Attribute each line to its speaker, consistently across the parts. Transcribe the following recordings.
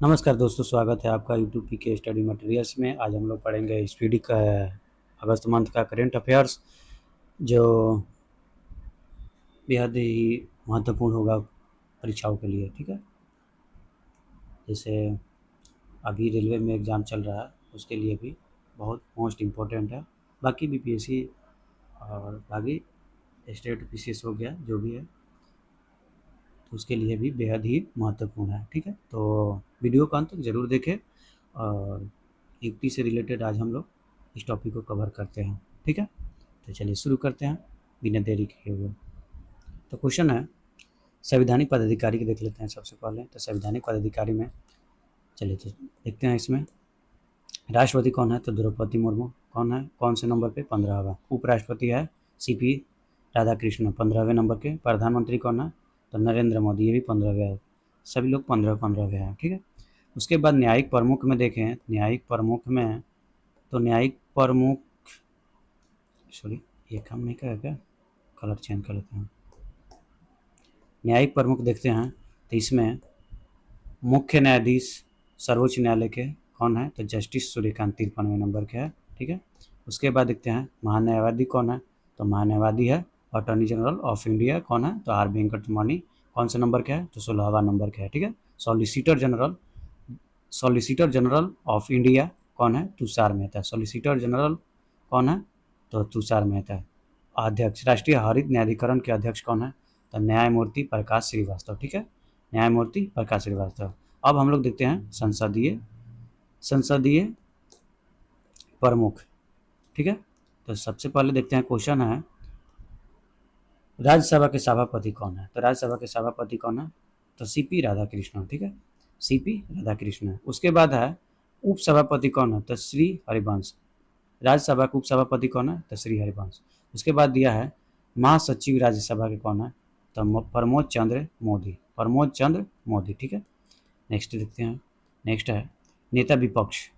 Speaker 1: नमस्कार दोस्तों, स्वागत है आपका यूट्यूब के स्टडी मटेरियल्स में। आज हम लोग पढ़ेंगे स्पीडी का अगस्त मंथ का करेंट अफेयर्स, जो बेहद ही महत्वपूर्ण होगा परीक्षाओं के लिए। ठीक है, जैसे अभी रेलवे में एग्ज़ाम चल रहा है, उसके लिए भी बहुत मोस्ट इम्पोर्टेंट है। बाकी बीपीएससी और बाकी स्टेट पीसीएस हो गया, जो भी है, तो उसके लिए भी बेहद ही महत्वपूर्ण है। ठीक है, तो वीडियो को अंत तक ज़रूर देखें और युक्ति से रिलेटेड आज हम लोग इस टॉपिक को कवर करते हैं। ठीक है, तो चलिए शुरू करते हैं बिना देरी किए हुए। तो क्वेश्चन है संवैधानिक पदाधिकारी के, देख लेते हैं सबसे पहले। तो संवैधानिक पदाधिकारी में चलिए तो देखते हैं। इसमें राष्ट्रपति कौन है? तो द्रौपदी मुर्मू। कौन है? कौन से नंबर पे? 15वां। उपराष्ट्रपति है सीपी राधाकृष्णन, 15वें नंबर के। प्रधानमंत्री कौन है? तो नरेंद्र मोदी, ये भी 15वें है। सभी लोग 15वें हैं। ठीक है, उसके बाद न्यायिक प्रमुख में देखें, न्यायिक प्रमुख में तो न्यायिक प्रमुख, सॉरी ये काम नहीं करेगा क्या, कलर चेंज कर लेते हैं। न्यायिक प्रमुख देखते हैं, तो इसमें मुख्य न्यायाधीश सर्वोच्च न्यायालय के कौन है? तो जस्टिस सूर्यकांत 53वें नंबर के है। ठीक है, उसके बाद देखते हैं महान्यायवादी कौन है? तो महान्यायवादी है अटॉर्नी जनरल ऑफ इंडिया। कौन है? तो आर वेंकटरमणि। कौन से नंबर के है? तो 16वां नंबर के है। ठीक है, सॉलिसिटर जनरल ऑफ इंडिया कौन है? तुषार मेहता। सॉलिसिटर जनरल कौन है? तो तुषार मेहता। अध्यक्ष, राष्ट्रीय हरित न्यायाधिकरण के अध्यक्ष कौन है? तो न्यायमूर्ति प्रकाश श्रीवास्तव। ठीक है, न्यायमूर्ति प्रकाश श्रीवास्तव। अब हम लोग देखते हैं संसदीय प्रमुख। ठीक है, तो सबसे पहले देखते हैं, क्वेश्चन है राज्यसभा के सभापति कौन है? तो राज्यसभा के सभापति कौन है? तो सीपी राधाकृष्णन। ठीक है, सीपी राधाकृष्णन। उसके बाद है उपसभापति कौन है? तो श्री हरिवंश। राज्यसभा के उपसभापति कौन है? तो श्री हरिवंश। उसके बाद दिया है महासचिव राज्यसभा के कौन है? तो प्रमोद चंद्र मोदी। ठीक है, नेक्स्ट देखते हैं। नेक्स्ट है नेता विपक्ष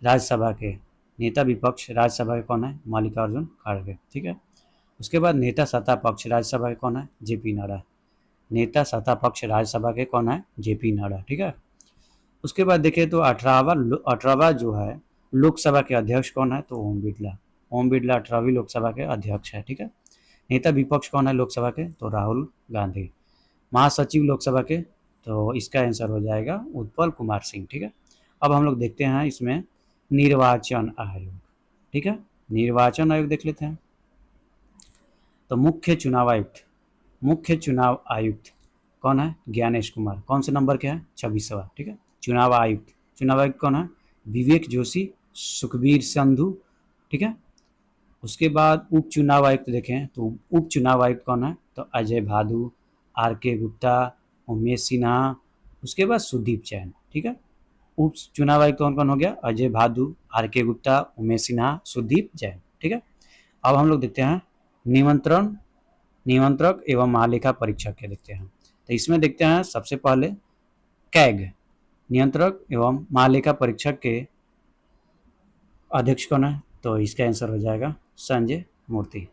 Speaker 1: राज्यसभा के। नेता विपक्ष राज्यसभा के कौन है? मल्लिकार्जुन खड़गे। ठीक है, उसके बाद नेता सत्ता पक्ष राज्यसभा के कौन है? जेपी नड्डा। नेता सत्ता पक्ष राज्यसभा के कौन है? जेपी नड्डा। ठीक है, उसके बाद देखें तो 18वां जो है लोकसभा के अध्यक्ष कौन है? तो ओम बिरला 18वीं लोकसभा के अध्यक्ष है। ठीक है, नेता विपक्ष कौन है लोकसभा के? तो राहुल गांधी। महासचिव लोकसभा के, तो इसका आंसर हो जाएगा उत्पल कुमार सिंह। ठीक है, अब हम लोग देखते हैं इसमें निर्वाचन आयोग। ठीक है, निर्वाचन आयोग देख लेते हैं। तो मुख्य चुनाव आयुक्त कौन है? ज्ञानेश कुमार। कौन से नंबर के है? 26वां। ठीक है, चुनाव आयुक्त कौन है? विवेक जोशी, सुखबीर संधू। ठीक है, उसके बाद उप चुनाव आयुक्त देखें तो उप चुनाव आयुक्त कौन है? तो अजय भादु, आर के गुप्ता, उमेश सिन्हा। उसके बाद सुदीप जैन। ठीक है, उप चुनाव आयुक्त कौन कौन हो गया? अजय भादु, आर के गुप्ता, उमेश सिन्हा, सुदीप जैन। ठीक है, अब हम लोग देखते हैं नियंत्रक एवं महालेखा परीक्षक के देखते हैं। तो इसमें देखते हैं सबसे पहले कैग, नियंत्रक एवं महालेखा परीक्षक के अध्यक्ष कौन है? तो इसका आंसर हो जाएगा संजय मूर्ति।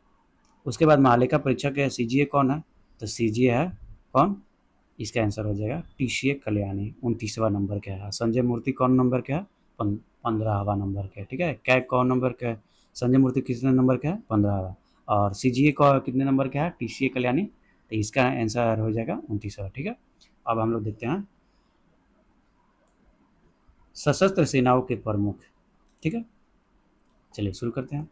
Speaker 1: उसके बाद महालेखा परीक्षक के सीजीए कौन है? तो सीजीए है कौन? इसका आंसर हो जाएगा टीसीए कल्याणी, 29वां नंबर के है। संजय मूर्ति कौन नंबर के है? 15वां नंबर के। ठीक है, कैग कौन नंबर के है? संजय मूर्ति कितने नंबर के है? 15वां। और सीजीए का कितने नंबर का है? टीसीए कल्याणी, तो इसका आंसर हो जाएगा 29वां। ठीक है, अब हम लोग देखते हैं सशस्त्र सेनाओं के प्रमुख। ठीक है, चलिए शुरू करते हैं।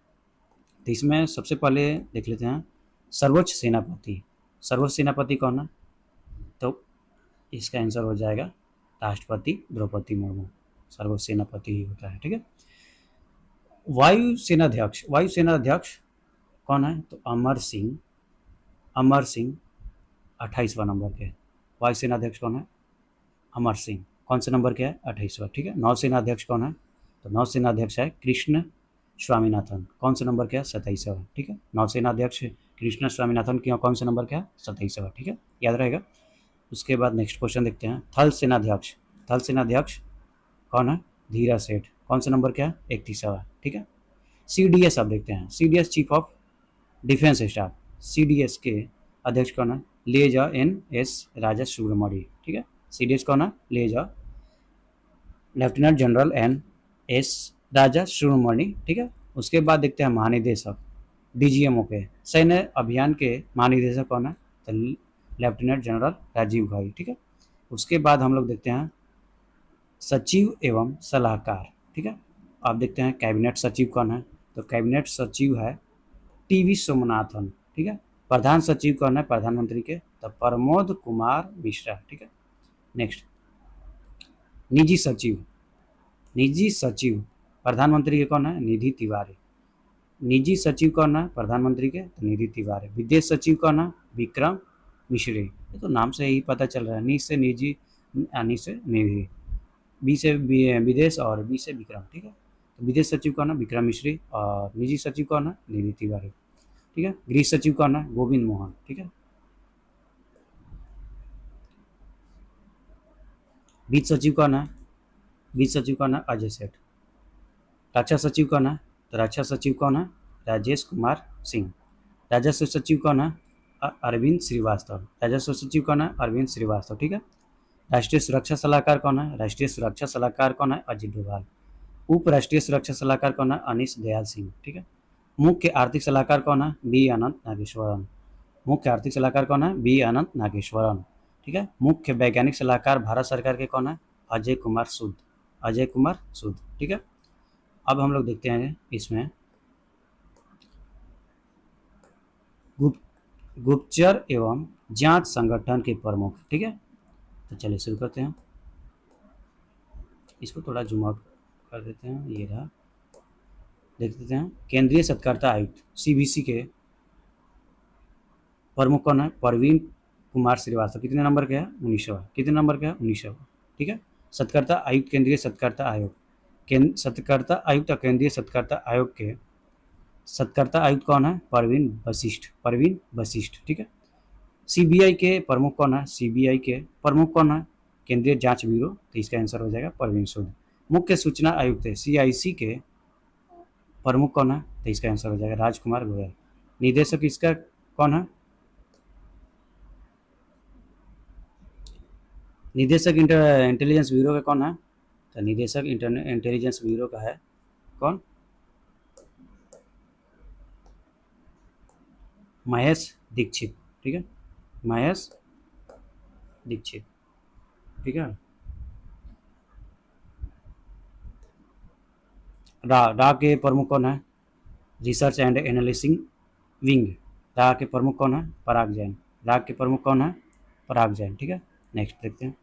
Speaker 1: तो इसमें सबसे पहले देख लेते हैं सर्वोच्च सेनापति कौन है? तो इसका आंसर हो जाएगा राष्ट्रपति द्रौपदी मुर्मू, सर्वोच्च सेनापति ही होता है। ठीक है, वायुसेनाध्यक्ष कौन है? तो अमर सिंह 28वां नंबर के। वायुसेनाध्यक्ष कौन है? अमर सिंह। कौन से नंबर के है? 28वां। ठीक है, नौसेना अध्यक्ष कौन है? तो नौसेना अध्यक्ष है कृष्ण स्वामीनाथन। कौन से नंबर के है? 27वां। ठीक है, नौसेना अध्यक्ष कृष्ण स्वामीनाथन की कौन से नंबर के है? 27वां। ठीक है, याद रहेगा। उसके बाद नेक्स्ट क्वेश्चन देखते हैं थल सेनाध्यक्ष कौन है? धीरज सेठ। कौन से नंबर के है? 31वां। ठीक है, सीडीएस अब देखते हैं। CDS chief of defence staff, CDS के अध्यक्ष कौन है? लेजा एन एस राजा सुब्रमण्यम। ठीक है, CDS कौन है, ले जाओ, लेफ्टिनेंट जनरल NS राजा शिरोमणि, ठीक है। उसके बाद देखते हैं महानिदेशक DGMO के, सैन्य अभियान के महानिदेशक कौन है, तो लेफ्टिनेंट जनरल राजीव घाई, ठीक है। उसके बाद हम लोग देखते हैं सचिव एवं सलाहकार, ठीक है। अब देखते हैं कैबिनेट सचिव कौन है, तो कैबिनेट सचिव है TV सोमनाथन, ठीक है। प्रधान सचिव कौन है प्रधानमंत्री के, तो प्रमोद कुमार मिश्रा, ठीक है। नेक्स्ट निजी सचिव, निजी सचिव प्रधानमंत्री के कौन है, निधि तिवारी। निजी सचिव कौन है प्रधानमंत्री के, तो निधि तिवारी। विदेश सचिव कौन है, विक्रम मिश्री। ये तो नाम से ही पता चल रहा है, नि से निजी, नि से निधि, बी से विदेश और बी से विक्रम, ठीक है। तो विदेश सचिव कौन है, विक्रम मिश्री। और निजी सचिव कौन है, निधि तिवारी, ठीक है। गृह सचिव कौन है, गोविंद मोहन, ठीक है। वित्त सचिव कौन है, वित्त सचिव कौन है, अजय सेठ। रक्षा सचिव कौन है, तो रक्षा सचिव कौन है, राजेश कुमार सिंह। राजस्व सचिव कौन है, अरविंद श्रीवास्तव। राजस्व सचिव कौन है, अरविंद श्रीवास्तव, ठीक है। राष्ट्रीय सुरक्षा सलाहकार कौन है, राष्ट्रीय सुरक्षा सलाहकार कौन है, अजित डोभाल। उप राष्ट्रीय सुरक्षा सलाहकार कौन है, अनीश दयाल सिंह, ठीक है। मुख्य आर्थिक सलाहकार कौन है, बी अनंत नागेश्वरन। मुख्य आर्थिक सलाहकार कौन है, बी अनंत नागेश्वरन, ठीक है। मुख्य वैज्ञानिक सलाहकार भारत सरकार के कौन है, अजय कुमार सूद, अजय कुमार सूद, ठीक है। अब हम लोग देखते हैं इसमें गुप्तचर एवं जांच संगठन के प्रमुख, ठीक है। तो चलिए शुरू करते हैं। इसको थोड़ा जूम आउट कर देते हैं, ये रहा, देख लेते हैं। केंद्रीय सत्कर्ता आयुक्त CBC के प्रमुख कौन है, परवीन कुमार श्रीवास्तव। कितने नंबर के है, 1900। कितने नंबर के है, 1900, ठीक है। सत्कर्ता आयुक्त, केंद्रीय सत्कर्ता आयोग, सत्कर्ता आयुक्त और केंद्रीय सत्कर्ता आयोग के सत्कर्ता आयुक्त कौन है, परवीन वशिष्ठ, परवीन वशिष्ठ, ठीक है। CBI के प्रमुख कौन है, CBI के प्रमुख कौन है, केंद्रीय जांच ब्यूरो, तो इसका आंसर हो जाएगा परवीन सूद। मुख्य सूचना आयुक्त है CIC के प्रमुख कौन है, तो इसका आंसर हो जाएगा राजकुमार गोयल। निदेशक इसका कौन है, निदेशक इंटेलिजेंस ब्यूरो का कौन है, तो निदेशक इंटेलिजेंस ब्यूरो का है कौन, महेश दीक्षित, ठीक है, महेश दीक्षित, ठीक है। रा के प्रमुख कौन है, रिसर्च एंड एनालिसिंग विंग। रा के प्रमुख कौन है, पराग जैन। रा के प्रमुख कौन है, पराग जैन, ठीक है। नेक्स्ट देखते हैं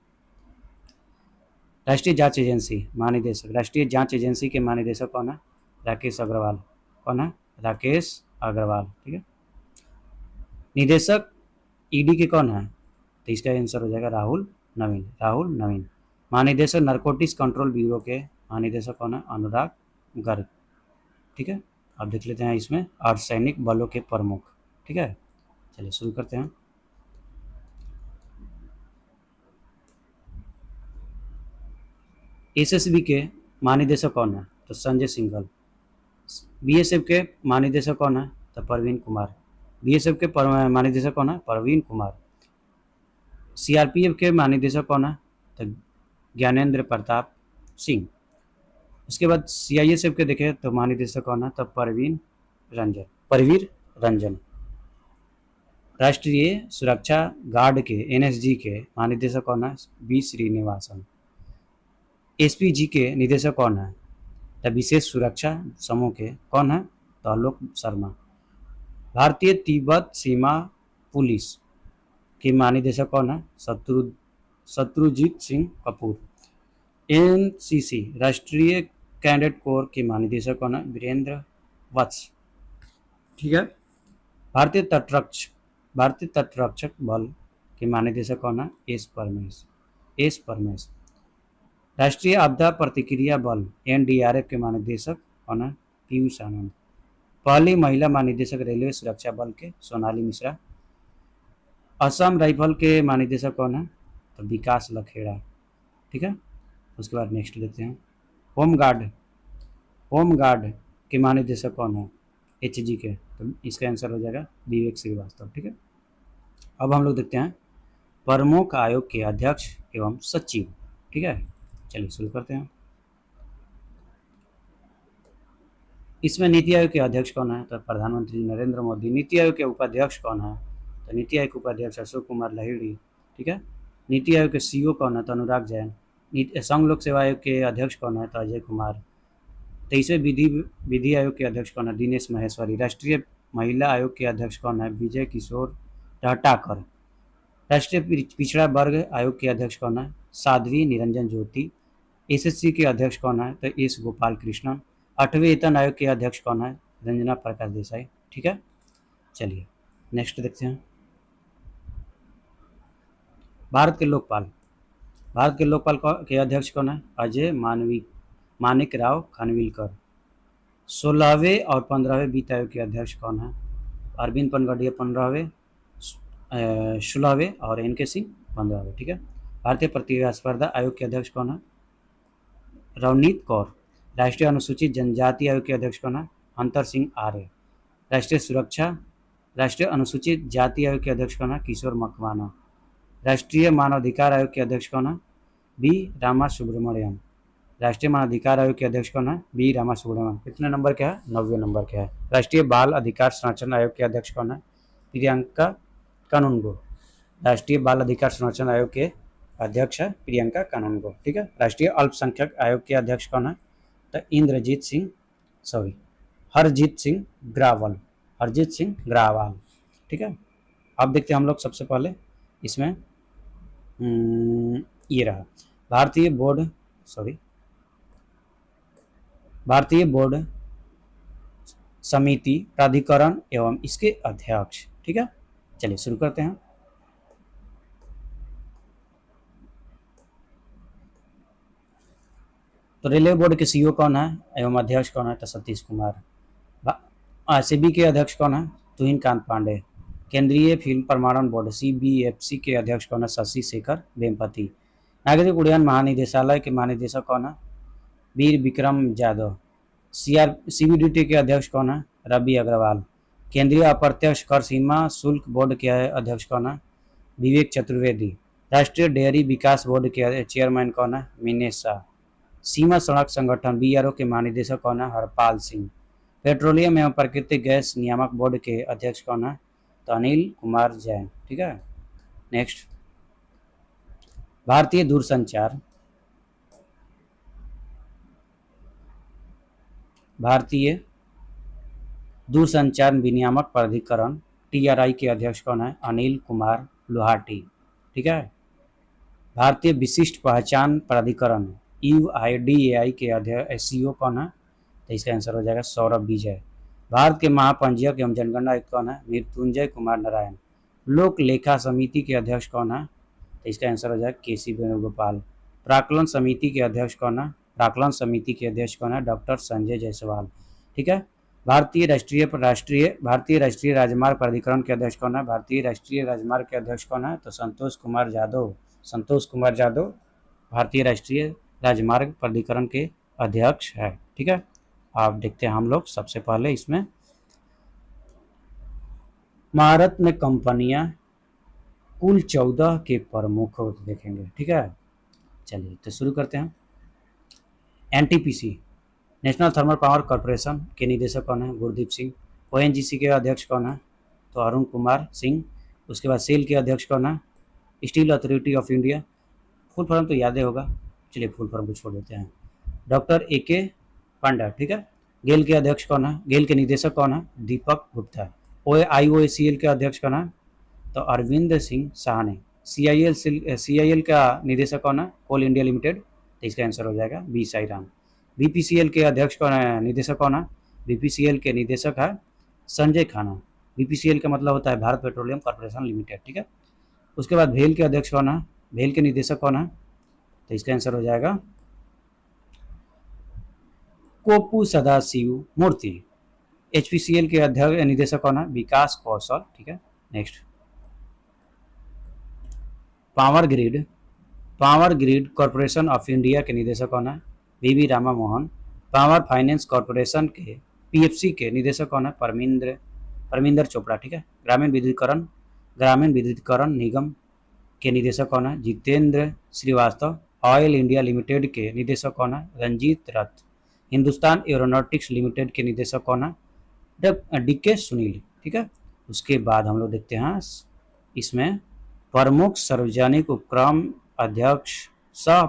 Speaker 1: राष्ट्रीय जांच एजेंसी महानिदेशक। राष्ट्रीय जांच एजेंसी के महानिदेशक कौन है, राकेश अग्रवाल, कौन है, राकेश अग्रवाल, ठीक है। निदेशक ED के कौन है, तो इसका आंसर हो जाएगा राहुल नवीन, राहुल नवीन। महानिदेशक नारकोटिक्स कंट्रोल ब्यूरो के महानिदेशक कौन है, अनुराग गर्ग, ठीक है। अब देख लेते हैं इसमें अर्धसैनिक बलों के प्रमुख, ठीक है। चलिए शुरू करते हैं। SSB के महानिदेशक कौन है, तो संजय सिंघल। BSF के महानिदेशक कौन है, तो परवीन कुमार। BSF के महानिदेशक कौन है, परवीन कुमार। CRPF के महानिदेशक कौन है, तो ज्ञानेंद्र प्रताप सिंह। उसके बाद CISF के देखें तो महानिदेशक कौन है, तो परवीर रंजन। राष्ट्रीय सुरक्षा गार्ड के NSG के महानिदेशक कौन है, B श्रीनिवासन। SPG के निदेशक कौन है, तो विशेष सुरक्षा समूह के कौन है, तो आलोक शर्मा। भारतीय तिब्बत सीमा पुलिस के महानिदेशक कौन है, शत्रुजीत सिंह कपूर। NCC राष्ट्रीय कैडेट कोर के महानिदेशक कौन है, वीरेंद्र वत्स, ठीक है। भारतीय तटरक्षक बल के महानिदेशक कौन है, एस परमेश। राष्ट्रीय आपदा प्रतिक्रिया बल NDRF के महानिदेशक कौन है, पीयूष आनंद। पहली महिला महानिदेशक रेलवे सुरक्षा बल के सोनाली मिश्रा। असम राइफल के महानिदेशक कौन है, तो विकास लखेड़ा, ठीक है। उसके बाद नेक्स्ट देखते हैं होमगार्ड के महानिदेशक कौन है, HG के, तो इसका आंसर हो जाएगा विवेक श्रीवास्तव, ठीक है। अब हम लोग देखते हैं प्रमुख आयोग के अध्यक्ष एवं सचिव। ठीक है, चलिए शुरू करते हैं। इसमें नीति आयोग के अध्यक्ष कौन है? तो प्रधानमंत्री नरेंद्र मोदी। नीति आयोग के उपाध्यक्ष कौन है? तो नीति आयोग के उपाध्यक्ष अशोक कुमार लाहिड़ी। ठीक है। नीति आयोग के सीईओ कौन है? तो अनुराग जैन। संघ लोक सेवा आयोग के अध्यक्ष कौन है? तो अजय कुमार। 23वें विधि आयोग के अध्यक्ष कौन है? दिनेश महेश्वरी। राष्ट्रीय महिला आयोग के अध्यक्ष कौन है? विजय किशोर टहटाकर। राष्ट्रीय पिछड़ा वर्ग आयोग के अध्यक्ष कौन है? साध्वी निरंजन ज्योति। एसएससी के अध्यक्ष कौन है? तो एस गोपाल कृष्णन। 8वें वेतन आयोग के अध्यक्ष कौन है? रंजना प्रकाश देसाई। ठीक है, चलिए नेक्स्ट देखते हैं। भारत के लोकपाल। भारत के लोकपाल के अध्यक्ष कौन है? अजय मानिक राव खानविलकर। 16वें और 15वें वित्त आयोग के अध्यक्ष कौन है? अरविंद पनगडिया 15वें, 16वें और एन के सिंह 15वें। ठीक है। भारतीय प्रतिस्पर्धा आयोग के अध्यक्ष कौन है? रवनीत कौर। राष्ट्रीय अनुसूचित जनजाति आयोग के अध्यक्ष कौन है? अंतर सिंह आर्य। राष्ट्रीय अनुसूचित जाति आयोग के अध्यक्ष कौन है? किशोर मकवाना। राष्ट्रीय मानवाधिकार आयोग के अध्यक्ष कौन है? बी रामा सुब्रमण्यम। राष्ट्रीय मानवाधिकार आयोग के अध्यक्ष कौन है? बी रामा सुब्रमण्यम। कितने नंबर क्या है? 90 नंबर क्या है। राष्ट्रीय बाल अधिकार संरक्षण आयोग के अध्यक्ष कौन है? प्रियंका कानूनगो। राष्ट्रीय बाल अधिकार संरक्षण आयोग के अध्यक्ष है प्रियंका कानूनगो। ठीक है। राष्ट्रीय अल्पसंख्यक आयोग के अध्यक्ष कौन है? तो हरजीत सिंह ग्रावाल। ठीक है। अब देखते हैं हम लोग सबसे पहले इसमें ये रहा भारतीय बोर्ड समिति प्राधिकरण एवं इसके अध्यक्ष। ठीक है, चलिए शुरू करते हैं। तो रेलवे बोर्ड के सीईओ कौन है एवं अध्यक्ष कौन है? तो सतीश कुमार। सेबी के अध्यक्ष कौन है? तुहिन कांत पांडे। केंद्रीय फिल्म प्रमाणन बोर्ड सीबीएफसी के अध्यक्ष कौन है? शशि शेखर वेम्पति। नागरिक उड्डयन महानिदेशालय के महानिदेशक कौन है? वीर विक्रम यादव। सीबीडीटी के अध्यक्ष कौन है? रवि अग्रवाल। केंद्रीय अप्रत्यक्ष कर सीमा शुल्क बोर्ड के अध्यक्ष कौन है? विवेक चतुर्वेदी। राष्ट्रीय डेयरी विकास बोर्ड के चेयरमैन कौन है? मिनेश शाह। सीमा सड़क संगठन बीआरओ के महानिदेशक कौन है? हरपाल सिंह। पेट्रोलियम एवं प्राकृतिक गैस नियामक बोर्ड के अध्यक्ष कौन है? तो अनिल कुमार जैन। ठीक है, नेक्स्ट। भारतीय दूरसंचार विनियामक प्राधिकरण टीआरआई के अध्यक्ष कौन है? अनिल कुमार लोहाटी। ठीक है। भारतीय विशिष्ट पहचान प्राधिकरण यूआईडीएआई के अध्यक्ष सीईओ कौन है? तो इसका आंसर हो जाएगा सौरभ विजय। भारत के महापंजीयक एवं जनगणना आयुक्त कौन है? मृत्युंजय कुमार नारायण। लोक लेखा समिति के अध्यक्ष कौन है? तो इसका आंसर हो जाएगा केसी वेणुगोपाल। प्राक्कलन समिति के अध्यक्ष कौन है? डॉक्टर संजय जायसवाल। ठीक है। भारतीय राष्ट्रीय राजमार्ग प्राधिकरण के अध्यक्ष कौन है? तो संतोष कुमार यादव भारतीय राष्ट्रीय राजमार्ग प्राधिकरण के अध्यक्ष है। ठीक है। आप देखते हैं हम लोग सबसे पहले इसमें भारत में कंपनियां कुल 14 के प्रमुख देखेंगे। ठीक है, चलिए तो शुरू करते हैं। NTPC national thermal power corporation के निदेशक कौन है? गुरदीप सिंह। ओएनजीसी के अध्यक्ष कौन है? तो अरुण कुमार सिंह। उसके बाद सेल के अध्यक्ष कौन है? Steel authority of India. Full form तो याद होगा, चलिए फुल फॉर्म को छोड़ देते हैं। Doctor A K. पांडा। ठीक है। गेल के अध्यक्ष कौन है? गेल के निदेशक कौन है? दीपक गुप्ता। IOCL के अध्यक्ष कौन है? तो अरविंद सिंह साहनी। CIL का निदेशक कौन है? कोल इंडिया लिमिटेड। तो इसका आंसर हो जाएगा बी साईराम। BPCL के अध्यक्ष कौन है? निदेशक कौन है? BPCL के निदेशक है संजय खाना। BPCL का मतलब होता है भारत पेट्रोलियम कॉर्पोरेशन लिमिटेड। ठीक है। उसके बाद भेल के अध्यक्ष कौन है? भेल के निदेशक कौन है? तो इसका आंसर हो जाएगा कोपू सदाशिव मूर्ति। HPCL के अध्यक्ष निदेशक कौन है? विकास कौशल। ठीक है, next. Power grid corporation of India के निदेशक कौन है? VV Rama Mohan. Power finance corporation के PFC के निदेशक कौन है? परमिंदर चोपड़ा। ठीक है। ग्रामीण विद्युतीकरण निगम के निदेशक कौन है? Jitendra Srivastava. Oil India limited के निदेशक कौन है? रंजीत रथ। हिंदुस्तान एरोनॉटिक्स लिमिटेड के निदेशक कौन है? डी के सुनील। ठीक है। उसके बाद हम लोग देखते हैं इसमें प्रमुख सार्वजनिक उपक्रम अध्यक्ष सह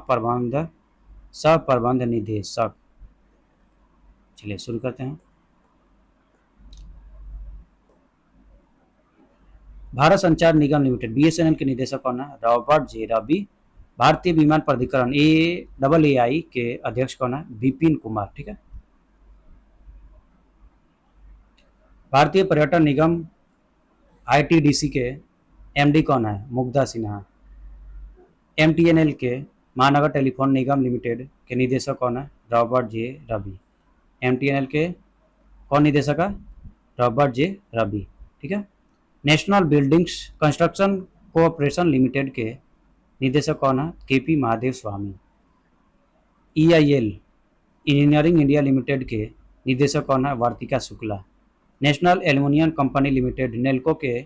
Speaker 1: प्रबंध निदेशक। चलिए शुरू करते हैं। भारत संचार निगम लिमिटेड बीएसएनएल के निदेशक कौन है? Robert J Ravi. भारतीय विमान प्राधिकरण AAI के अध्यक्ष कौन है? विपिन कुमार। ठीक है। भारतीय पर्यटन निगम ITDC के MD कौन है? मुग्धा सिन्हा। MTNL के महानगर टेलीफोन निगम लिमिटेड के निदेशक कौन है? Robert J Ravi. MTNL के कौन निदेशक है? Robert J Ravi. ठीक है। National buildings construction cooperation limited के निदेशक कौन है? KP Mahadev Swami. EIL engineering India limited के निदेशक कौन है? Vartika Shukla. National aluminium company limited NALCO के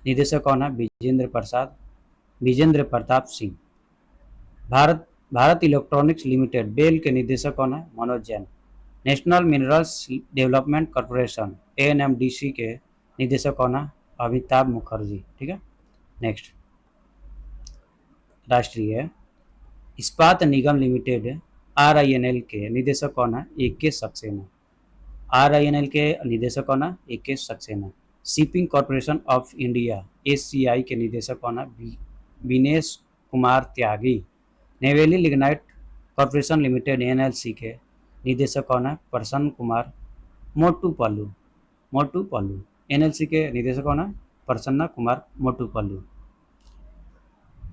Speaker 1: निदेशक कौन है? विजेंद्र प्रताप सिंह। भारत इलेक्ट्रॉनिक्स लिमिटेड बेल के निदेशक कौन है? Manoj Jain. National minerals development corporation ANMDC के निदेशक कौन है? अमिताभ मुखर्जी। ठीक है। नेक्स्ट, राष्ट्रीय इस्पात निगम लिमिटेड RINL के निदेशक कौन है? AK सक्सेना। RINL के निदेशक कौन है? AK Saxena. Shipping Corporation of India SCI के निदेशक कौन है? Vinesh Kumar Tyagi. Neyveli Lignite Corporation Limited NLC के निदेशक कौन है? प्रसन्न कुमार मोटूपल्लू। NLC के निदेशक कौन है? प्रसन्न कुमार मोटूपल्लू।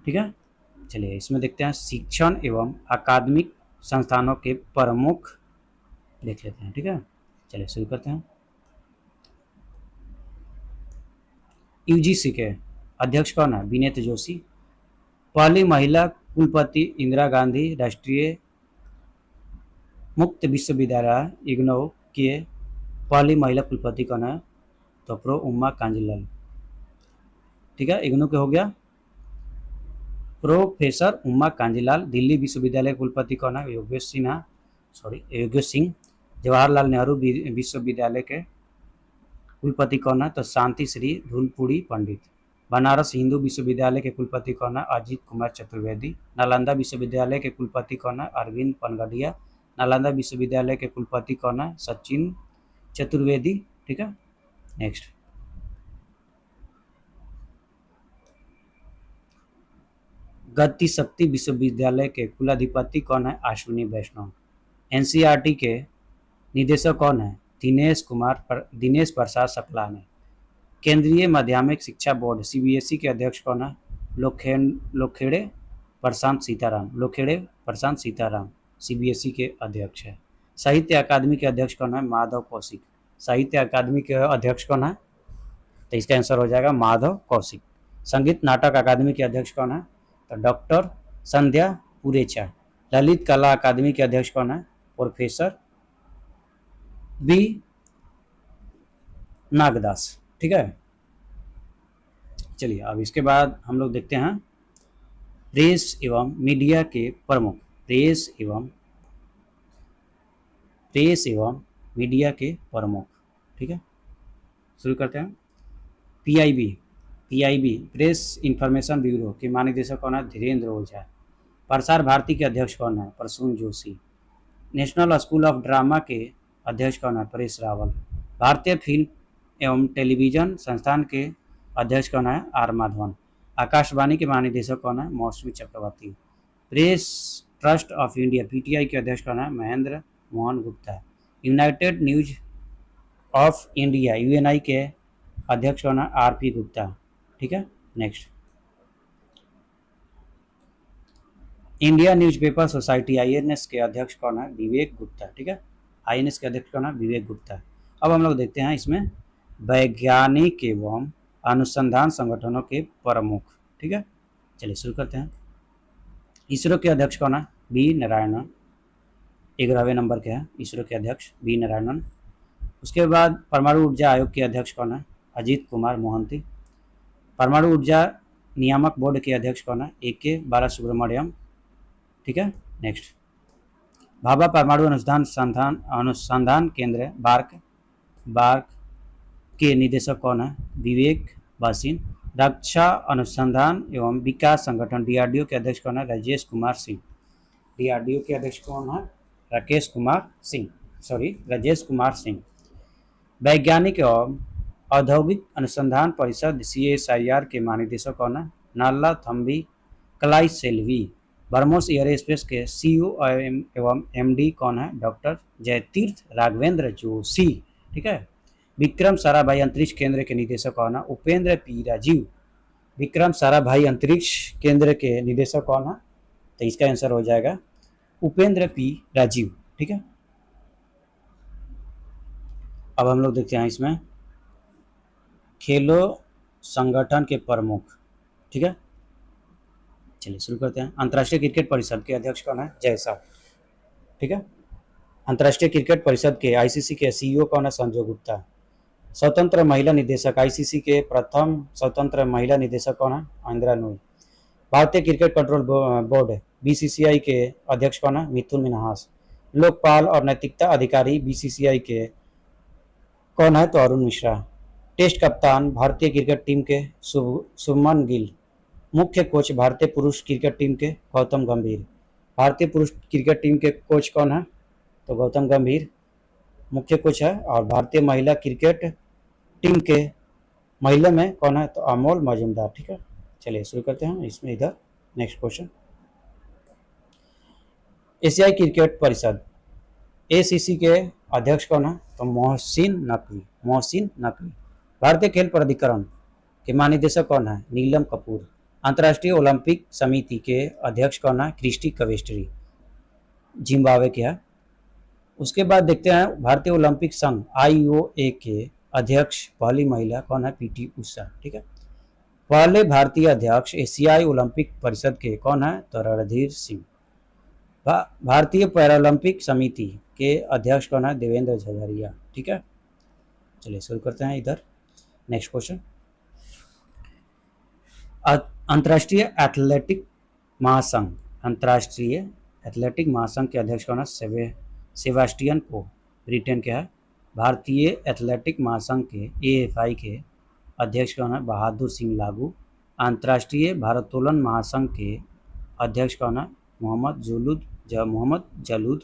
Speaker 1: ठीक है। चलिए इसमें देखते हैं शिक्षण एवं अकादमिक संस्थानों के प्रमुख देख लेते हैं। ठीक है। चलिए शुरू करते हैं। UGC के अध्यक्ष कौन है? विनीत जोशी। पहली महिला कुलपति इंदिरा गांधी राष्ट्रीय मुक्त विश्वविद्यालय इग्नू के पहली महिला कुलपति कौन है? तो प्रो उमा कांजीलाल। ठीक है। इग्नू के हो गया प्रोफेसर उमा कांजीलाल। दिल्ली विश्वविद्यालय कुलपति कौन है? योगेश सिंह। जवाहरलाल नेहरू विश्वविद्यालय के कुलपति कौन है? तो शांति श्री धूलपुरी पंडित। बनारस हिंदू विश्वविद्यालय के कुलपति कौन है? अजीत कुमार चतुर्वेदी। नालंदा विश्वविद्यालय के कुलपति कौन है? अरविंद पनगडिया। नालंदा विश्वविद्यालय के कुलपति कौन है? सचिन चतुर्वेदी। ठीक है। नेक्स्ट, गति शक्ति विश्वविद्यालय के कुलाधिपति कौन है? अश्विनी वैष्णव। NCERT के निदेशक कौन है? दिनेश प्रसाद सकलानी। केंद्रीय माध्यमिक शिक्षा बोर्ड CBSE के अध्यक्ष कौन है? लोखेड़े प्रशांत सीताराम CBSE के अध्यक्ष है। साहित्य अकादमी के अध्यक्ष कौन है? माधव कौशिक। साहित्य अकादमी के अध्यक्ष कौन है? तो इसका आंसर हो जाएगा माधव कौशिक। संगीत नाटक अकादमी के अध्यक्ष कौन है? तो डॉक्टर संध्या पुरेचा। ललित कला अकादमी के अध्यक्ष कौन है? Professor B Nagdas. ठीक है। चलिए अब इसके बाद हम लोग देखते हैं प्रेस एवं मीडिया के प्रमुख। प्रेस एवं मीडिया के प्रमुख। ठीक है। शुरू करते हैं। PIB प्रेस इंफॉर्मेशन ब्यूरो के महानिदेशक कौन है? धीरेन्द्र ओझा। प्रसार भारती के अध्यक्ष कौन है? Prasoon Joshi. National school of drama के अध्यक्ष कौन है? परेश रावल। भारतीय फिल्म एवं टेलीविजन संस्थान के अध्यक्ष कौन है? R माधवन। आकाशवाणी के महानिदेशक कौन है? Mausami Chakraborty. Press Trust of India PTI के अध्यक्ष कौन है? Mahendra Mohan Gupta. United News of India UNI के अध्यक्ष कौन है? RP गुप्ता। ठीक है। Next, India Newspaper Society INS के अध्यक्ष कौन है? विवेक गुप्ता। ठीक है। INS के अध्यक्ष कौन है? विवेक गुप्ता। अब हम लोग देखते हैं इसमें वैज्ञानिक एवं अनुसंधान संगठनों के प्रमुख। ठीक है। चलिए शुरू करते हैं। इसरो के अध्यक्ष कौन है? B नारायणन। 11वें नंबर के हैं इसरो के अध्यक्ष B नारायणन। उसके बाद परमाणु ऊर्जा आयोग के अध्यक्ष कौन है? अजीत कुमार मोहंती। परमाणु ऊर्जा नियामक बोर्ड के अध्यक्ष कौन है? AK बालासुब्रमण्यम। ठीक है, नेक्स्ट भाभा परमाणु अनुसंधान केंद्र बार्क के निदेशक कौन है? विवेक बासिन। रक्षा अनुसंधान एवं विकास संगठन DRDO के अध्यक्ष कौन है? राजेश कुमार सिंह। DRDO के अध्यक्ष कौन है? राजेश कुमार सिंह। वैज्ञानिक एवं औद्योगिक अनुसंधान परिषद CSIR के महानिदेशक कौन है? नाला थम्बी कलाई सेल्वी। ब्रह्मोस एयरस्पेस के CEO एवं MD कौन है? डॉक्टर जयतीर्थ राघवेंद्र जोशी। ठीक है, विक्रम साराभाई अंतरिक्ष केंद्र के निदेशक कौन है? उपेंद्र P राजीव। विक्रम साराभाई अंतरिक्ष केंद्र के निदेशक कौन है? तो इसका आंसर हो जाएगा उपेंद्र P राजीव। ठीक है, अब हम लोग देखते हैं इसमें खेलो संगठन के प्रमुख। ठीक है, चलिए शुरू करते हैं। अंतर्राष्ट्रीय क्रिकेट परिषद के अध्यक्ष कौन है? जय शाह। ठीक है, अंतर्राष्ट्रीय क्रिकेट परिषद के ICC के CEO कौन है? संजय गुप्ता। स्वतंत्र महिला निदेशक ICC के प्रथम स्वतंत्र महिला निदेशक कौन है? इंदिरा नूई। भारतीय क्रिकेट कंट्रोल बोर्ड BCCI के अध्यक्ष कौन है? मिथुन मिन्हास। लोकपाल और नैतिकता अधिकारी BCCI के कौन है? तो अरुण मिश्रा। टेस्ट कप्तान भारतीय क्रिकेट टीम के शुभमन गिल। मुख्य कोच भारतीय पुरुष क्रिकेट टीम के गौतम गंभीर। भारतीय पुरुष क्रिकेट टीम के कोच कौन है? तो गौतम गंभीर मुख्य कोच है। और भारतीय महिला क्रिकेट टीम के महिला में कौन है? तो अमोल मजूमदार। ठीक है, चलिए शुरू करते हैं इसमें। इधर नेक्स्ट क्वेश्चन, एशियाई क्रिकेट परिषद ACC के अध्यक्ष कौन है? तो मोहसिन नकवी। भारतीय खेल प्राधिकरण के महानिदेशक कौन है? नीलम कपूर। अंतर्राष्ट्रीय ओलंपिक समिति के अध्यक्ष कौन है? क्रिस्टी कवेस्ट्री, जिम्बाब्वे के है। उसके बाद देखते हैं भारतीय ओलंपिक संघ IOA के अध्यक्ष पहली महिला कौन है? PT उषा। ठीक है, पहले भारतीय अध्यक्ष एशियाई ओलंपिक परिषद के कौन है? तो रणधीर सिंह। भारतीय पैरालंपिक समिति के अध्यक्ष कौन है? देवेंद्र झझरिया। ठीक है, चलिए शुरू करते हैं। इधर नेक्स्ट क्वेश्चन, अंतर्राष्ट्रीय एथलेटिक महासंघ के अध्यक्ष कौन है? सेबास्टियन को, ब्रिटेन के है। भारतीय एथलेटिक महासंघ के AFI के अध्यक्ष कौन है? बहादुर सिंह लागू। अंतर्राष्ट्रीय भारोत्तोलन महासंघ के अध्यक्ष कौन है? मोहम्मद जलूद।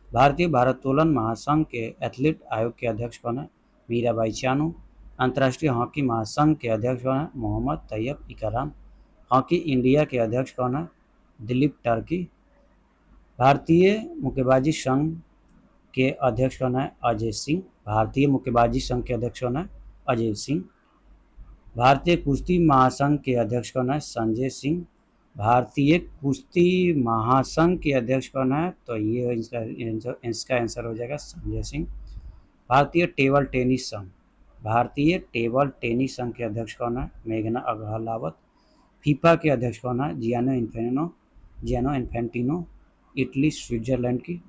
Speaker 1: भारतीय भारोत्तोलन महासंघ के एथलीट आयोग के अध्यक्ष कौन है? मीराबाई चानू। अंतर्राष्ट्रीय हॉकी महासंघ के अध्यक्ष कौन है? मोहम्मद तैयब इकराम। हॉकी इंडिया के अध्यक्ष कौन है? दिलीप टर्की। भारतीय मुक्केबाजी संघ के अध्यक्ष कौन है? अजय सिंह। भारतीय कुश्ती महासंघ के अध्यक्ष कौन है? संजय सिंह। भारतीय कुश्ती महासंघ के अध्यक्ष कौन है? तो ये इसका आंसर हो जाएगा संजय सिंह। भारतीय टेबल टेनिस संघ के अध्यक्ष कौन है? मेघना अग्रवाल। फीफा के अध्यक्ष कौन है? जियानो इन्फेंटिनो, इटली स्विट्जरलैंड की।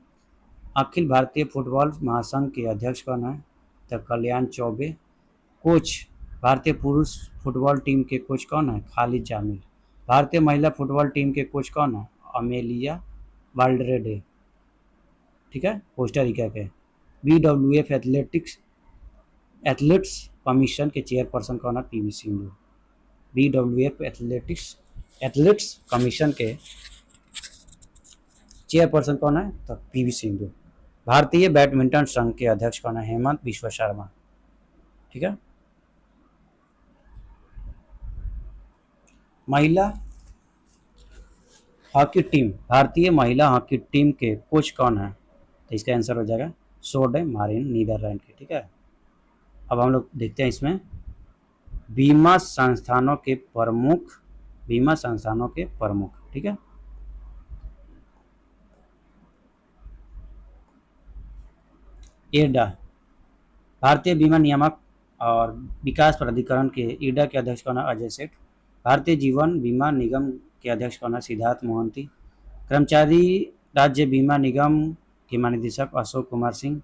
Speaker 1: अखिल भारतीय फुटबॉल महासंघ के अध्यक्ष कौन है? तो कल्याण चौबे। कोच भारतीय पुरुष फुटबॉल टीम के कोच कौन है? खालिद जामिल। भारतीय महिला फुटबॉल टीम के कोच कौन है? अमेलिया वाल्डरेडे। ठीक है, कोस्टारिका के। BWF एथलेट्स कमीशन के चेयरपर्सन कौन है? PV Sindhu. BWF athletes commission के चेयरपर्सन कौन है? तो PV सिंधु। भारतीय बैडमिंटन संघ के अध्यक्ष कौन है? हेमंत बिश्व शर्मा। ठीक है, महिला हॉकी टीम, भारतीय महिला हॉकी टीम के कोच कौन है? तो इसका आंसर हो जाएगा सोडे मारिन, नीदरलैंड के। ठीक है, अब हम लोग देखते हैं इसमें बीमा संस्थानों के प्रमुख। ठीक है, एडा, भारतीय बीमा नियामक और विकास प्राधिकरण के ईडा के अध्यक्ष कौन है? अजय सेठ। भारतीय जीवन बीमा निगम के अध्यक्ष कौन है? सिद्धार्थ मोहंती। कर्मचारी राज्य बीमा निगम के महानिदेशक अशोक कुमार सिंह।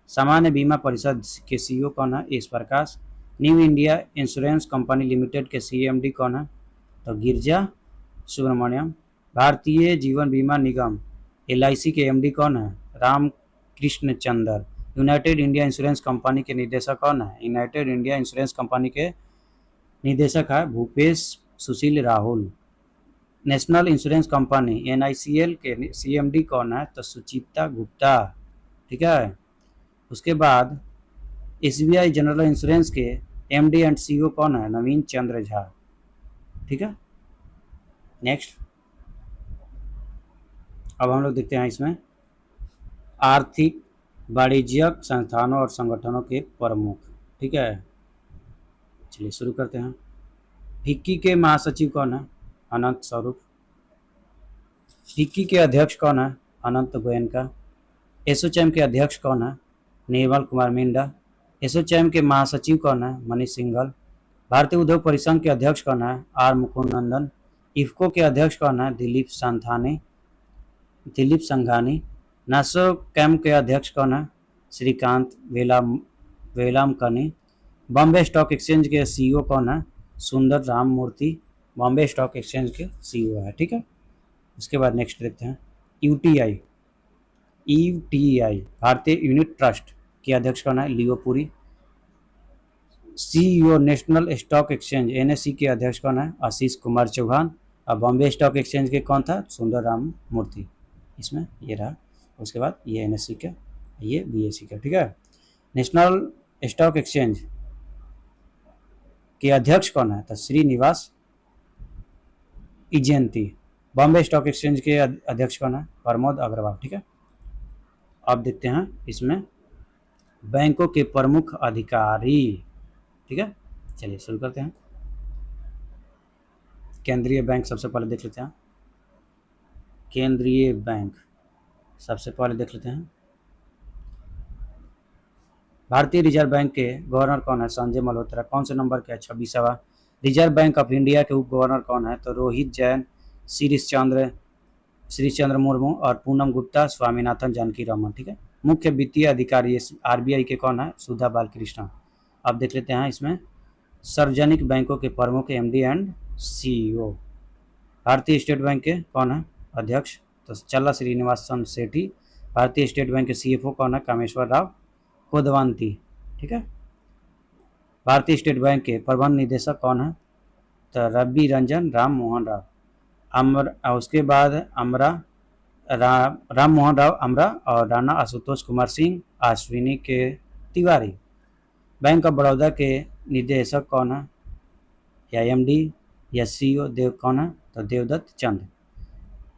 Speaker 1: सामान्य बीमा परिषद के CEO कौन है? S Prakash. New India Insurance Company Limited के CMD कौन है? तो गिरजा सुब्रमण्यम। भारतीय जीवन बीमा निगम LIC के MD कौन है? राम कृष्ण चंद्र। यूनाइटेड इंडिया इंश्योरेंस कंपनी के निदेशक कौन है? यूनाइटेड इंडिया इंश्योरेंस कंपनी के निदेशक है Bhupesh Sushil Rahul. National Insurance Company NICL के CMD कौन है? तो सुचिता गुप्ता। ठीक है। उसके बाद SBI जनरल इंश्योरेंस के MD एंड CEO कौन है? नवीन चंद्र झा। ठीक है। नेक्स्ट अब हम लोग देखते हैं इसमें आर्थिक वाणिज्यिक संस्थानों और संगठनों के प्रमुख। ठीक है, चलिए शुरू करते हैं। फिक्की के महासचिव कौन है? अनंत स्वरूप। फिक्की के अध्यक्ष कौन है? अनंत गोयनका। एसोचैम के अध्यक्ष कौन है? निर्मल कुमार मिंडा। एसोचैम के महासचिव कौन है? मनीष सिंघल। भारतीय उद्योग परिसंघ के अध्यक्ष कौन है? आर मुकुंदन। इफ्को के अध्यक्ष कौन है? दिलीप संघानी। नासो कैम के अध्यक्ष कौन है? श्रीकांत वेलामकनी। बॉम्बे स्टॉक एक्सचेंज के CEO कौन है? सुंदर राम मूर्ति। बॉम्बे स्टॉक एक्सचेंज के CEO है। ठीक है। उसके बाद नेक्स्ट देखते हैं यूटीआई भारतीय यूनिट ट्रस्ट के अध्यक्ष कौन है? Leo Puri. CEO National Stock Exchange NSE के अध्यक्ष कौन है? आशीष कुमार चौहान। और बॉम्बे स्टॉक एक्सचेंज के कौन था? सुंदर राम मूर्ति। इसमें ये रहा। उसके बाद ये NSE का, ये BSE का। ठीक है। नेशनल स्टॉक एक्सचेंज के अध्यक्ष कौन है? तो श्रीनिवास इजेंती। बॉम्बे स्टॉक एक्सचेंज के अध्यक्ष कौन है? प्रमोद अग्रवाल। ठीक है। अब देखते हैं इसमें बैंकों के प्रमुख अधिकारी। ठीक है, चलिए शुरू करते हैं। केंद्रीय बैंक सबसे पहले देख लेते हैं। केंद्रीय बैंक सबसे पहले देख लेते हैं। भारतीय रिजर्व बैंक के गवर्नर कौन है? संजय मल्होत्रा। कौन से नंबर के? 26वां। रिजर्व बैंक ऑफ इंडिया के उप गवर्नर कौन है? तो रोहित जैन, श्रीश चंद्र मुर्मू और पूनम गुप्ता, स्वामीनाथन जानकी रमन। ठीक है। मुख्य वित्तीय अधिकारी RBI के कौन है? सुधा बालकृष्णन। अब देख लेते हैं इसमें सार्वजनिक बैंकों के प्रमुख MD एंड CEO। भारतीय स्टेट बैंक के कौन है अध्यक्ष? तो चल्ला श्रीनिवासन सेठी। भारतीय स्टेट बैंक के CFO कौन है? कामेश्वर राव कोदवांती। ठीक है। भारतीय स्टेट बैंक के प्रबंध निदेशक कौन है? तो रवि रंजन राम मोहन राव। उसके बाद राम मोहन राव अमरा और राणा आशुतोष कुमार सिंह अश्विनी के तिवारी। बैंक ऑफ बड़ौदा के निदेशक कौन है? या MD या CEO देव कौन है? तो देवदत्त चंद।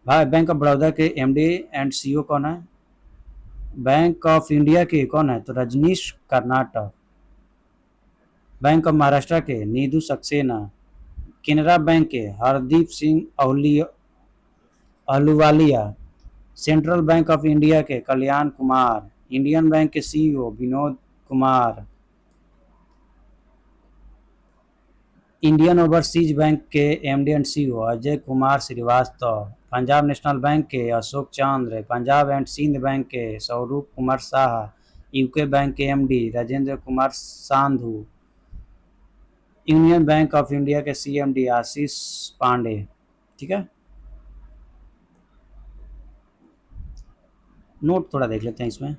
Speaker 1: भाई बैंक ऑफ बड़ौदा के MD एंड CEO कौन है? बैंक ऑफ इंडिया के कौन है? तो रजनीश कर्नाटक। बैंक ऑफ महाराष्ट्र के नीधु सक्सेना। केनरा बैंक के Hardeep Singh Ahluwalia. Central bank of India के कल्याण कुमार। इंडियन बैंक के CEO Vinod Kumar. Indian overseas bank के MD and CEO Ajay Kumar Srivastava. Punjab national bank के अशोक चंद्र। पंजाब एंड सिंध बैंक के स्वरूप कुमार शाह। UK बैंक के MD Rajendra Kumar Sandhu. Union bank of India के CMD आशीष पांडे। ठीक है। नोट थोड़ा देख लेते हैं इसमें।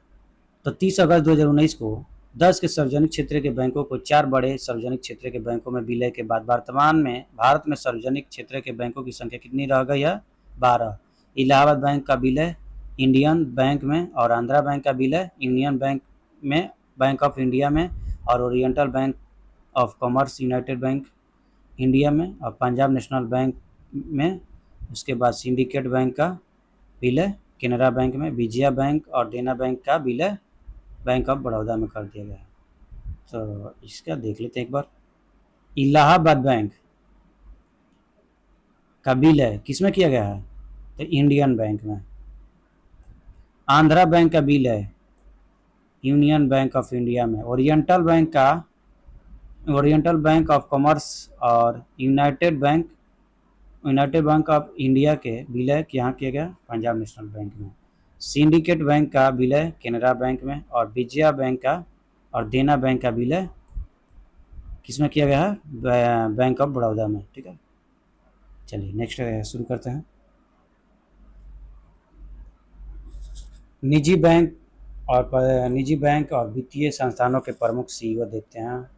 Speaker 1: तो 30 अगस्त 2019 को 10 के सार्वजनिक क्षेत्र के बैंकों को 4 बड़े सार्वजनिक क्षेत्र के बैंकों में विलय के बाद वर्तमान में भारत में सार्वजनिक क्षेत्र के बैंकों की संख्या कितनी रह गई है? 12। इलाहाबाद बैंक का विलय इंडियन बैंक में, और आंध्रा बैंक का विलय यूनियन बैंक में, बैंक ऑफ इंडिया में, और oriental bank of commerce United bank India में, और पंजाब नेशनल बैंक में। उसके बाद सिंडिकेट बैंक का विलय केनरा बैंक में, विजया बैंक और देना बैंक का विलय बैंक ऑफ बड़ौदा में कर दिया गया है। तो इसका देख लेते हैं एक बार। इलाहाबाद बैंक का विलय किसमें किया गया है? तो इंडियन बैंक में। आंध्रा बैंक का विलय यूनियन बैंक ऑफ इंडिया में। ओरिएंटल बैंक ऑफ कॉमर्स और यूनाइटेड बैंक ऑफ इंडिया के विलय यहाँ किया गया पंजाब नेशनल बैंक में। सिंडिकेट बैंक का विलय केनरा बैंक में, और विजया बैंक का और देना बैंक का विलय किसमें किया गया है? बैंक ऑफ बड़ौदा में। ठीक है। चलिए नेक्स्ट शुरू करते हैं। निजी बैंक निजी बैंक और वित्तीय संस्थानों के प्रमुख सीईओ देखते हैं।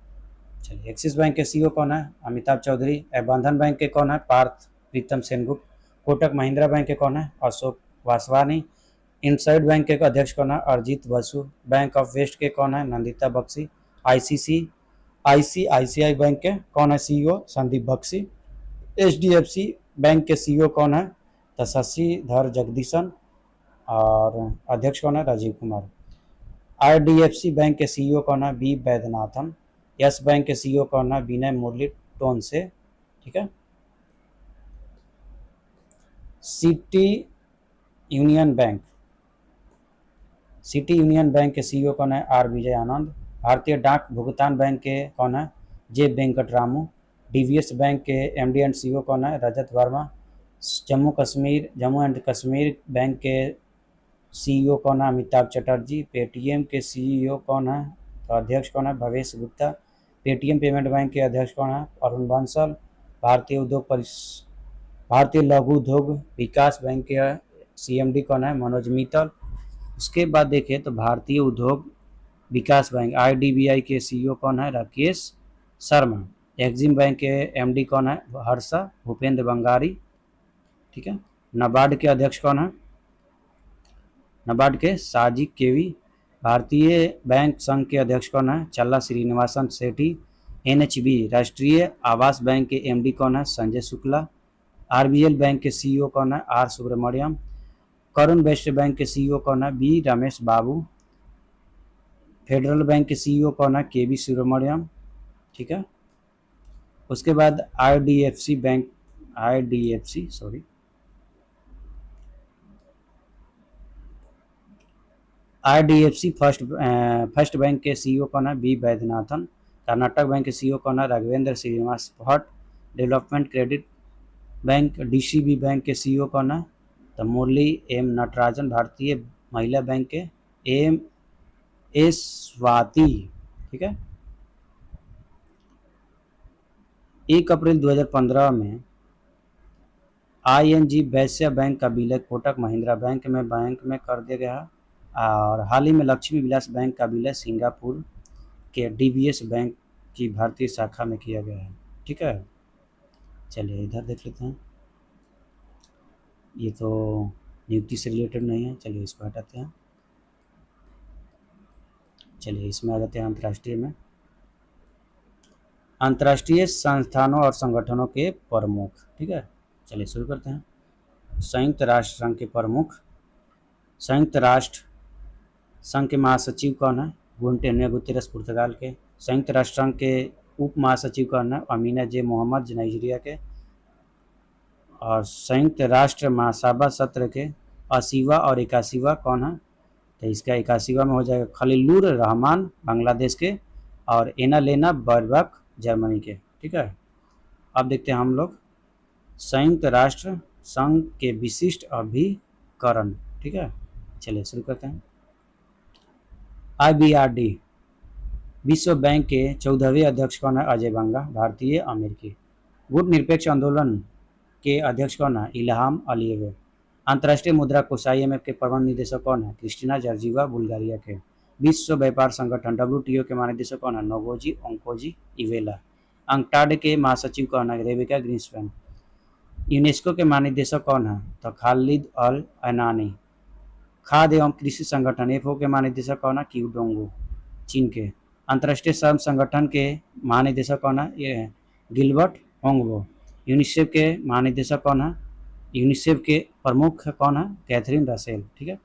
Speaker 1: चलिए, एक्सिस बैंक के सीईओ कौन है? अमिताभ चौधरी। बंधन बैंक के कौन है? पार्थ प्रीतम सेनगुप्त। कोटक महिंद्रा बैंक के कौन है? अशोक वासवानी। इनसाइड बैंक के अध्यक्ष कौन है? Arijit Basu. Bank of west के कौन है? Nandita Bakshi. ICC ICICI bank के कौन है CEO? Sandeep Bakshi. HDFC bank के सीईओ कौन है? तो शशिधर जगदीशन। और अध्यक्ष कौन है? राजीव कुमार। आईडीएफसी बैंक के सीईओ कौन है? बी वैद्यनाथन। यस बैंक के सीईओ कौन है? विनय मुरली टोन से। ठीक है। सिटी यूनियन बैंक के सीईओ कौन है? आर विजय आनंद। भारतीय डाक भुगतान बैंक के कौन है? जे वेंकटरामू। डीवीएस बैंक के एमडी एंड सीईओ कौन है? रजत वर्मा। जम्मू एंड कश्मीर बैंक के सीईओ कौन है? अमिताभ चटर्जी। पेटीएम के सीईओ कौन है? तो अध्यक्ष कौन है? Bhavesh Gupta. Paytm payment bank के अध्यक्ष कौन है? अरुण बंसल। भारतीय लघु उद्योग विकास बैंक के सीएमडी कौन है? मनोज मित्तल। उसके बाद देखें तो भारतीय उद्योग विकास बैंक आईडीबीआई के सीईओ कौन है? राकेश शर्मा। एक्सिम बैंक के एमडी कौन है? हर्षा भूपेंद्र बंगारी। ठीक है। नाबार्ड के अध्यक्ष कौन है? नाबार्ड के साजिद केवी। भारतीय बैंक संघ के अध्यक्ष कौन है? चल्ला श्रीनिवासन सेठी। एनएचबी राष्ट्रीय आवास बैंक के एमडी कौन है? संजय शुक्ला। आरबीएल बैंक के सीईओ कौन है? Are Subramaniam. Karun Vysya bank के सीईओ कौन है? B Ramesh Babu. Federal bank के सीईओ कौन है? K B Subramaniam. ठीक है। उसके बाद आईडीएफसी फर्स्ट बैंक के सीईओ कौन है? बी वैद्यनाथन। कर्नाटक बैंक के सीईओ कौन है? Raghavendra Srinivas Bhatt. Development credit bank DCB bank के सीईओ कौन है? तो मुरली एम नटराजन। भारतीय महिला बैंक के एम एस स्वाति। ठीक है। 1 अप्रैल 2015 में आईएनजी वैश्य बैंक का विलय कोटक महिंद्रा बैंक में कर दिया गया। और हाल ही में लक्ष्मी विलास बैंक का विलय सिंगापुर के डीबीएस बैंक की भारतीय शाखा में किया गया है। ठीक है। चलिए इधर देख लेते हैं। ये तो नियुक्ति से रिलेटेड नहीं है, चलिए इसको हटाते हैं। चलिए इसमें आ जाते हैं अंतर्राष्ट्रीय में। अंतर्राष्ट्रीय संस्थानों और संगठनों के प्रमुख। ठीक है। चलिए शुरू करते हैं। संयुक्त राष्ट्र संघ के प्रमुख। संयुक्त राष्ट्र संघ के महासचिव कौन है? एंटोनियो गुतेरेस पुर्तगाल के। संयुक्त राष्ट्र संघ के उप महासचिव कौन है? अमीना जे मोहम्मद नाइजीरिया के। और संयुक्त राष्ट्र महासभा सत्र के 80वां और 81वां कौन है? तो इसका 81वां में हो जाएगा खलीलुर रहमान बांग्लादेश के और एनालेना बर्बक जर्मनी के। ठीक है। अब देखते हैं हम लोग संयुक्त राष्ट्र संघ के विशिष्ट अभिकरण। ठीक है। चलिए शुरू करते हैं। IBRD विश्व बैंक के 14वें अध्यक्ष कौन है? अजय बंगा। भारतीय अमेरिकी। गुट निरपेक्ष आंदोलन के अध्यक्ष कौन है? Ilham Aliyev. अंतर्राष्ट्रीय मुद्रा कोष IMF के प्रबंध निदेशक कौन है? क्रिस्टिना जॉर्जिवा बुल्गारिया के। विश्व व्यापार संगठन WTO के महानिदेशक कौन है? नोगोजी ओंकोजी इवेला। अंकटाड के महासचिव कौन है? रेबिका ग्रीन्सपैन। यूनेस्को के महानिदेशक कौन है? तो खालिद अल अनानी। खाद्य एवं कृषि संगठन FAO के महानिदेशक कौन है? क्यू डोंगू चीन के। अंतर्राष्ट्रीय श्रम संगठन के महानिदेशक कौन है? ये गिलबर्ट होंगबो। यूनिसेफ के महानिदेशक कौन है? यूनिसेफ के प्रमुख कौन है? Catherine Russell. ठीक है।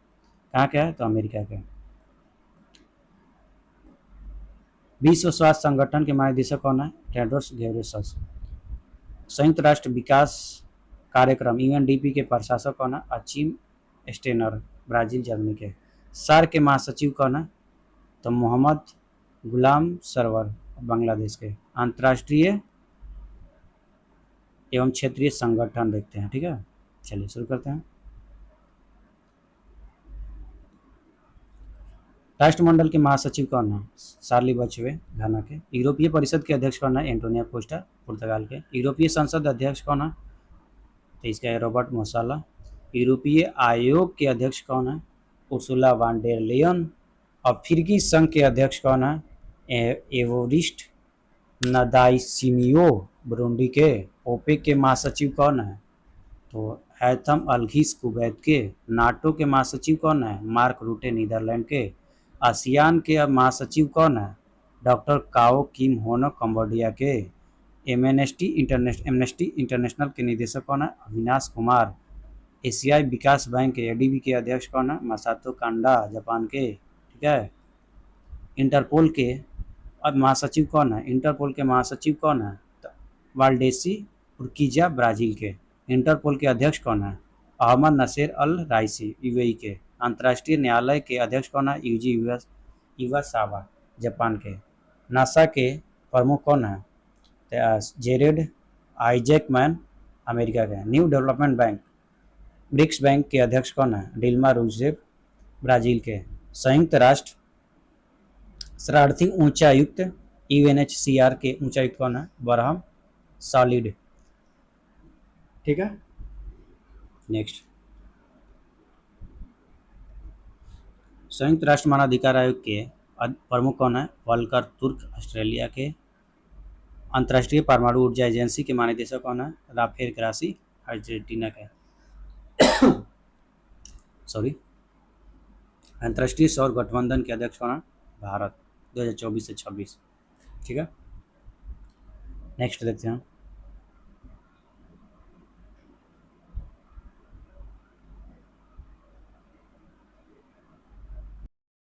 Speaker 1: कहाँ क्या है? तो अमेरिका के। विश्व स्वास्थ्य संगठन के महानिदेशक कौन है? Tedros Ghebreyesus. संयुक्त राष्ट्र विकास कार्यक्रम UNDP के प्रशासक कौन है? अचीम स्टेनर ब्राजील जर्मनी के। सार्क के महासचिव कौन है? तो मोहम्मद गुलाम सरवर बांग्लादेश के। अंतर्राष्ट्रीय एवं क्षेत्रीय संगठन देखते हैं। ठीक है। चलिए शुरू करते हैं। राष्ट्रमंडल के महासचिव कौन है? शार्ली बचवे घाना के। यूरोपीय परिषद के अध्यक्ष कौन है? एंटोनियो कोस्टा पुर्तगाल के। यूरोपीय संसद अध्यक्ष कौन है? तो इसका है रॉबर्ट मोसाला। यूरोपीय आयोग के अध्यक्ष कौन है? Ursula van der Leyen. अफ्रीकी संघ के अध्यक्ष कौन है? एवोरिस्ट नदाइसिमियो बुरुंडी के। ओपेक के महासचिव कौन है? तो हैथम अलघिस कुवैत के। नाटो के महासचिव कौन है? मार्क रूटे नीदरलैंड के। आसियान के महासचिव कौन है? डॉक्टर काओ किम होनो कंबोडिया के। एमनेस्टी इंटरनेशनल के निदेशक कौन है? अविनाश कुमार। एशियाई विकास बैंक के एडीबी के अध्यक्ष कौन है? मसातो कांडा जापान के। ठीक है। इंटरपोल के अब महासचिव कौन है? इंटरपोल के महासचिव कौन है? तो वाल्डेसी उर्किजा ब्राज़ील के। इंटरपोल के अध्यक्ष कौन है? अहमद नसेर अल राइसी यूएई के। अंतर्राष्ट्रीय न्यायालय के अध्यक्ष कौन है? यूजी इवासावा जापान के। नासा के प्रमुख कौन है? जेरेड आइजैकमैन अमेरिका के। New development bank BRICS bank के अध्यक्ष कौन है? डिल्मा रूसेफ ब्राज़ील के। संयुक्त राष्ट्र शरणार्थी उच्चायुक्त यूएनएचसीआर के उच्चायुक्त कौन है? बरहम सॉलिड। ठीक है। नेक्स्ट, संयुक्त राष्ट्र मानवाधिकार आयोग के प्रमुख कौन है? वॉल्कर तुर्क ऑस्ट्रेलिया के। अंतर्राष्ट्रीय परमाणु ऊर्जा एजेंसी के महानिदेशक कौन है? राफेल ग्रासी अर्जेंटीना के। सॉरी, अंतर्राष्ट्रीय सौर गठबंधन के अध्यक्ष कौन है? भारत 2024 से 26। ठीक है। नेक्स्ट देखते हैं।